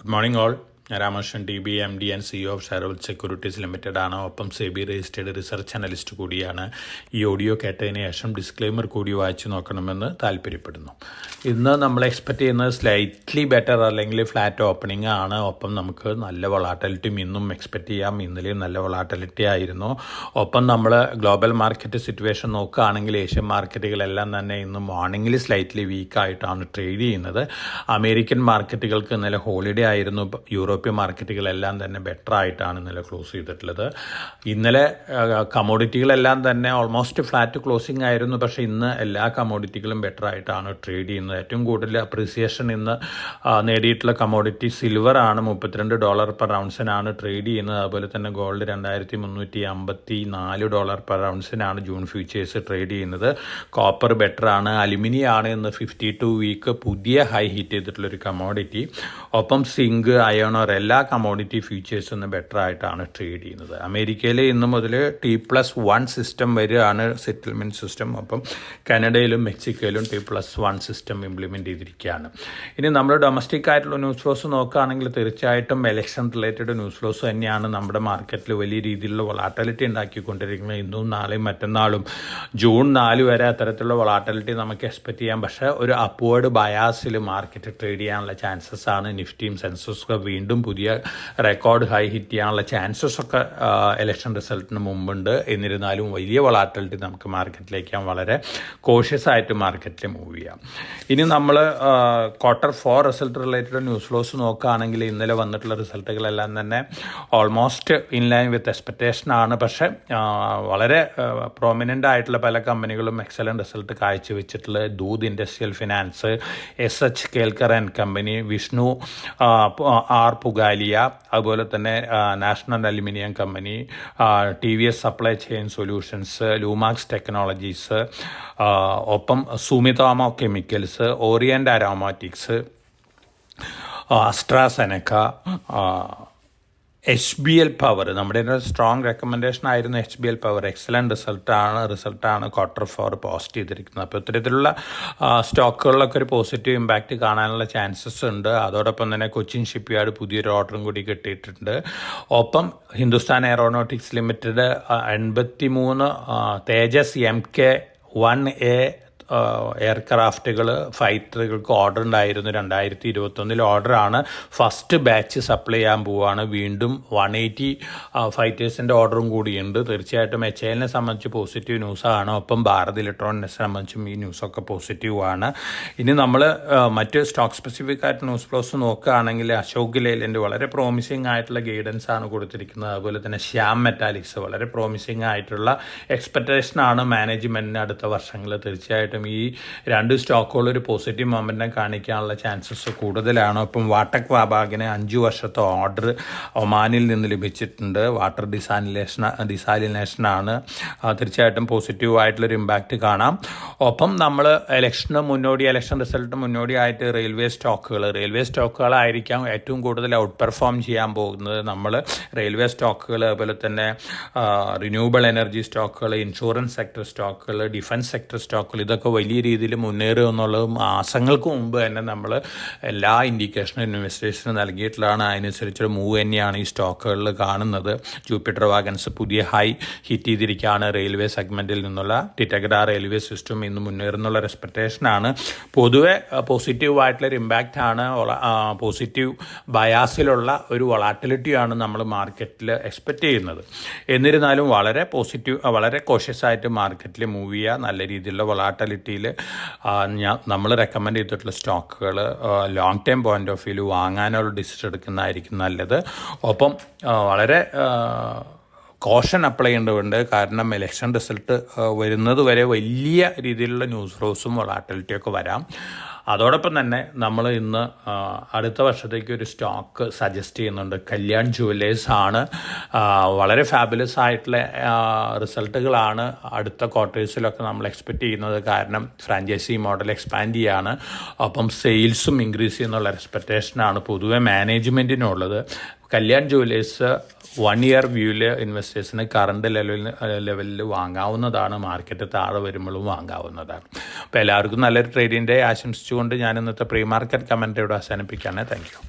Good morning all. Ramakrishnan T B M D and CEO of ഷെയർഹോൾ securities limited ആണ്. ഒപ്പം SEBI registered research analyst കൂടിയാണ്. ഈ ഓഡിയോ കേട്ടതിന് ശേഷം ഡിസ്ക്ലെയിമർ കൂടി വായിച്ചു നോക്കണമെന്ന് താല്പര്യപ്പെടുന്നു. ഇന്ന് നമ്മൾ എക്സ്പെക്റ്റ് ചെയ്യുന്നത് സ്ലൈറ്റ്ലി ബെറ്റർ അല്ലെങ്കിൽ ഫ്ലാറ്റ് ഓപ്പണിംഗ് ആണ്. ഒപ്പം നമുക്ക് നല്ല വൊളാറ്റിലിറ്റിയും ഇന്നും എക്സ്പെക്റ്റ് ചെയ്യാം. ഇന്നലെയും നല്ല വൊളാറ്റിലിറ്റി ആയിരുന്നു. ഒപ്പം നമ്മൾ ഗ്ലോബൽ മാർക്കറ്റ് സിറ്റുവേഷൻ നോക്കുകയാണെങ്കിൽ ഏഷ്യൻ മാർക്കറ്റുകളെല്ലാം തന്നെ ഇന്ന് മോർണിംഗിൽ സ്ലൈറ്റ്ലി വീക്കായിട്ടാണ് ട്രേഡ് ചെയ്യുന്നത്. അമേരിക്കൻ മാർക്കറ്റുകൾക്ക് ഇന്നലെ ഹോളിഡേ ആയിരുന്നു. യൂറോപ്യൻ മാർക്കറ്റുകളെല്ലാം തന്നെ ബെറ്റർ ആയിട്ടാണ് ഇന്നലെ ക്ലോസ് ചെയ്തിട്ടുള്ളത്. ഇന്നലെ കമോഡിറ്റികളെല്ലാം തന്നെ ഓൾമോസ്റ്റ് ഫ്ലാറ്റ് ക്ലോസിംഗ് ആയിരുന്നു. പക്ഷേ ഇന്ന് എല്ലാ കമോഡിറ്റികളും ബെറ്റർ ആയിട്ടാണ് ട്രേഡ് ചെയ്യുന്നത്. ഏറ്റവും കൂടുതൽ അപ്രീസിയേഷൻ ഇന്ന് നേടിയിട്ടുള്ള കമോഡിറ്റി സിൽവർ ആണ്. $32 പെർ ഔൺസിനാണ് ട്രേഡ് ചെയ്യുന്നത്. അതുപോലെ തന്നെ ഗോൾഡ് $2354 പെർ ഔൺസിനാണ് ജൂൺ ഫ്യൂച്ചേഴ്സ് ട്രേഡ് ചെയ്യുന്നത്. കോപ്പർ ബെറ്റർ ആണ്. അലുമിനിയം ആണ് ഇന്ന് 52 വീക്ക് പുതിയ ഹൈ ഹിറ്റ് ചെയ്തിട്ടുള്ളൊരു കമോഡിറ്റി. ഒപ്പം സിങ്ക്, അയോൺ എല്ലാ കമോഡിറ്റി ഫ്യൂച്ചേഴ്സും ഇന്ന് ബെറ്റർ ആയിട്ടാണ് ട്രേഡ് ചെയ്യുന്നത്. അമേരിക്കയിൽ ഇന്ന് മുതൽ T+1 സിസ്റ്റം വരികയാണ്, സെറ്റിൽമെൻറ്റ് സിസ്റ്റം. അപ്പം കാനഡയിലും മെക്സിക്കോയിലും T+1 സിസ്റ്റം ഇംപ്ലിമെൻറ്റ് ചെയ്തിരിക്കുകയാണ്. ഇനി നമ്മൾ ഡൊമസ്റ്റിക് ആയിട്ടുള്ള ന്യൂസ് ഫ്ലോസ് നോക്കുകയാണെങ്കിൽ തീർച്ചയായിട്ടും എലക്ഷൻ റിലേറ്റഡ് ന്യൂസ് ഫ്ലോസ് തന്നെയാണ് നമ്മുടെ മാർക്കറ്റിൽ വലിയ രീതിയിലുള്ള വൊളാറ്റിലിറ്റി ഉണ്ടാക്കിക്കൊണ്ടിരിക്കുന്നത്. ഇന്നും നാളെയും മറ്റന്നാളും ജൂൺ 4 വരെ അത്തരത്തിലുള്ള വൊളാറ്റിലിറ്റി നമുക്ക് എക്സ്പെക്റ്റ് ചെയ്യാം. പക്ഷേ ഒരു അപ്വേർഡ് ബയാസിൽ മാർക്കറ്റ് ട്രേഡ് ചെയ്യാനുള്ള ചാൻസസ് ആണ്. നിഫ്റ്റിയും സെൻസസും വീണ്ടും പുതിയ റെക്കോർഡ് ഹൈ ഹിറ്റ് ചെയ്യാനുള്ള ചാൻസസ് ഒക്കെ ഇലക്ഷൻ റിസൾട്ടിന് മുമ്പുണ്ട്. എന്നിരുന്നാലും വലിയ വൊളാറ്റിലിറ്റി നമുക്ക് മാർക്കറ്റിലേക്ക് വളരെ കോഷ്യസ് ആയിട്ട് മാർക്കറ്റിൽ മൂവ് ചെയ്യാം. ഇനി നമ്മൾ Q4 result related news flows നോക്കുകയാണെങ്കിൽ ഇന്നലെ വന്നിട്ടുള്ള റിസൾട്ടുകളെല്ലാം തന്നെ almost in line with expectation ആണ്. പക്ഷേ വളരെ പ്രോമിനൻ്റ് ആയിട്ടുള്ള പല കമ്പനികളും എക്സലൻറ്റ് റിസൾട്ട് കാഴ്ചവെച്ചിട്ടുള്ള Dhoot industrial finance, SH Kelkar and company, Vishnu R Pugalia, അതുപോലെ തന്നെ national aluminium company, TVS supply chain solutions, Lumax technologies, ഒപ്പം Sumitomo chemicals, Orient aromatics, AstraZeneca, HBL power. നമ്മുടെ സ്ട്രോങ് റെക്കമെൻഡേഷൻ ആയിരുന്നു HBL പവർ. എക്സലൻറ്റ് റിസൾട്ടാണ് Q4 പോസ്റ്റ് ചെയ്തിരിക്കുന്നത്. അപ്പോൾ ഇത്തരത്തിലുള്ള സ്റ്റോക്കുകളിലൊക്കെ ഒരു പോസിറ്റീവ് ഇമ്പാക്റ്റ് കാണാനുള്ള ചാൻസസ് ഉണ്ട്. അതോടൊപ്പം തന്നെ കൊച്ചിൻ ഷിപ്പ് യാർഡ് പുതിയൊരു ഓർഡറും കൂടി കിട്ടിയിട്ടുണ്ട്. ഒപ്പം ഹിന്ദുസ്ഥാൻ എയറോനോട്ടിക്സ് ലിമിറ്റഡ് 83 തേജസ് MK-1A എയർക്രാഫ്റ്റുകൾ, ഫൈറ്ററുകൾക്ക് ഓർഡർ ഉണ്ടായിരുന്നു. 2021 ഓർഡറാണ്. ഫസ്റ്റ് ബാച്ച് സപ്ലൈ ചെയ്യാൻ പോവുകയാണ്. വീണ്ടും 180 ഫൈറ്റേഴ്സിൻ്റെ ഓർഡറും കൂടിയുണ്ട്. തീർച്ചയായിട്ടും HALനെ സംബന്ധിച്ച് പോസിറ്റീവ് ന്യൂസാണ്. ഒപ്പം ഭാരത് ഇലക്ട്രോണിക്സിനെ സംബന്ധിച്ചും ഈ ന്യൂസൊക്കെ പോസിറ്റീവാണ്. ഇനി നമ്മൾ മറ്റ് സ്റ്റോക്ക് സ്പെസിഫിക് ആയിട്ട് ന്യൂസ് ഫ്ലോസ് നോക്കുകയാണെങ്കിൽ അശോക് ലേലൻഡ് വളരെ പ്രോമിസിംഗ് ആയിട്ടുള്ള ഗൈഡൻസ് ആണ് കൊടുത്തിരിക്കുന്നത്. അതുപോലെ തന്നെ ശ്യാം മെറ്റാലിക്സ് വളരെ പ്രോമിസിംഗ് ആയിട്ടുള്ള എക്സ്പെക്റ്റേഷനാണ് മാനേജ്മെൻറ്റിന് അടുത്ത വർഷങ്ങളിൽ. തീർച്ചയായിട്ടും ഈ രണ്ട് സ്റ്റോക്കുകൾ ഒരു പോസിറ്റീവ് മൊമെൻറ്റം കാണിക്കാനുള്ള ചാൻസസ് കൂടുതലാണ്. ഒപ്പം വാട്ടക് വാബാഗിന് 5 വർഷത്തെ ഓർഡർ ഒമാനിൽ നിന്ന് ലഭിച്ചിട്ടുണ്ട്. വാട്ടർ ഡിസാലിനേഷനാണ്. തീർച്ചയായിട്ടും പോസിറ്റീവ് ആയിട്ടുള്ളൊരു ഇമ്പാക്റ്റ് കാണാം. ഒപ്പം നമ്മൾ ഇലക്ഷൻ റിസൾട്ട് മുന്നോടിയായിട്ട് റെയിൽവേ സ്റ്റോക്കുകളായിരിക്കാം ഏറ്റവും കൂടുതൽ ഔട്ട് പെർഫോം ചെയ്യാൻ പോകുന്നത്. നമ്മൾ റെയിൽവേ സ്റ്റോക്കുകൾ, അതുപോലെ തന്നെ റിന്യൂവബിൾ എനർജി സ്റ്റോക്കുകൾ, ഇൻഷുറൻസ് സെക്ടർ സ്റ്റോക്കുകൾ, ഡിഫൻസ് സെക്ടർ സ്റ്റോക്കുകൾ ഇതൊക്കെ വലിയ രീതിയിൽ മുന്നേറുക എന്നുള്ളത് മാസങ്ങൾക്ക് മുമ്പ് തന്നെ നമ്മൾ എല്ലാ ഇൻഡിക്കേഷനും ഇൻവെസ്റ്റേഴ്സിന് നൽകിയിട്ടുള്ളതാണ്. അതിനനുസരിച്ചൊരു മൂവ് തന്നെയാണ് ഈ സ്റ്റോക്കുകളിൽ കാണുന്നത്. ജൂപ്പിറ്റർ വാഗൻസ് പുതിയ ഹൈ ഹിറ്റ് ചെയ്തിരിക്കുകയാണ്. റെയിൽവേ സെഗ്മെൻറ്റിൽ നിന്നുള്ള ടിറ്റഗ്ര റെയിൽവേ സിസ്റ്റം ഇന്ന് മുന്നേറുന്നുള്ള എക്സ്പെക്റ്റേഷനാണ്. പൊതുവെ പോസിറ്റീവായിട്ടുള്ളൊരു ഇമ്പാക്റ്റാണ്, പോസിറ്റീവ് ബയാസിലുള്ള ഒരു വൊളാറ്റിലിറ്റിയാണ് നമ്മൾ മാർക്കറ്റിൽ എക്സ്പെക്റ്റ് ചെയ്യുന്നത്. എന്നിരുന്നാലും വളരെ കോഷ്യസ് ആയിട്ട് മാർക്കറ്റിൽ മൂവ് ചെയ്യുക. നല്ല രീതിയിലുള്ള വൊളാറ്റിലിറ്റിയിൽ നമ്മൾ റെക്കമെൻഡ് ചെയ്തിട്ടുള്ള സ്റ്റോക്കുകൾ long time point of view വാങ്ങാനുള്ള ഡിസിഷൻ എടുക്കുന്നതായിരിക്കും നല്ലത്. ഒപ്പം വളരെ കോഷൻ അപ്ലൈ ചെയ്യേണ്ടതുണ്ട്. കാരണം ഇലക്ഷൻ റിസൾട്ട് വരുന്നത് വരെ വലിയ രീതിയിലുള്ള ന്യൂസ് ഫ്ലോസും വൊളാറ്റിലിറ്റിയൊക്കെ വരാം. അതോടൊപ്പം തന്നെ നമ്മൾ ഇന്ന് അടുത്ത വർഷത്തേക്ക് ഒരു സ്റ്റോക്ക് സജസ്റ്റ് ചെയ്യുന്നുണ്ട്. കല്യാൺ ജുവല്ലേഴ്സ് ആണ്. വളരെ ഫാബുലസ് ആയിട്ടുള്ള റിസൾട്ടുകളാണ് അടുത്ത ക്വാർട്ടേഴ്സിലൊക്കെ നമ്മൾ എക്സ്പെക്റ്റ് ചെയ്യുന്നത്. കാരണം ഫ്രാഞ്ചൈസി മോഡൽ എക്സ്പാൻഡ് ചെയ്യാണ്. ഒപ്പം സെയിൽസും ഇൻക്രീസ് ചെയ്യുന്നുള്ള എക്സ്പെക്റ്റേഷനാണ് പൊതുവെ മാനേജ്മെൻറ്റിനുള്ളത്. കല്യാൺ ജുവല്ലേഴ്സ് 1 ഇയർ വ്യൂവിൽ ഇൻവെസ്റ്റേഴ്സിന് കറണ്ട് ലെവലിൽ വാങ്ങാവുന്നതാണ്. മാർക്കറ്റ് താഴെ വരുമ്പോഴും വാങ്ങാവുന്നതാണ്. അപ്പോൾ എല്ലാവർക്കും നല്ലൊരു ട്രേഡിംഗ് ഡേ ആശംസിച്ചുകൊണ്ട് ഞാൻ ഇന്നത്തെ പ്രീ മാർക്കറ്റ് കമൻറ്റ് ഇവിടെ അവസാനിപ്പിക്കുകയാണ്. Thank you.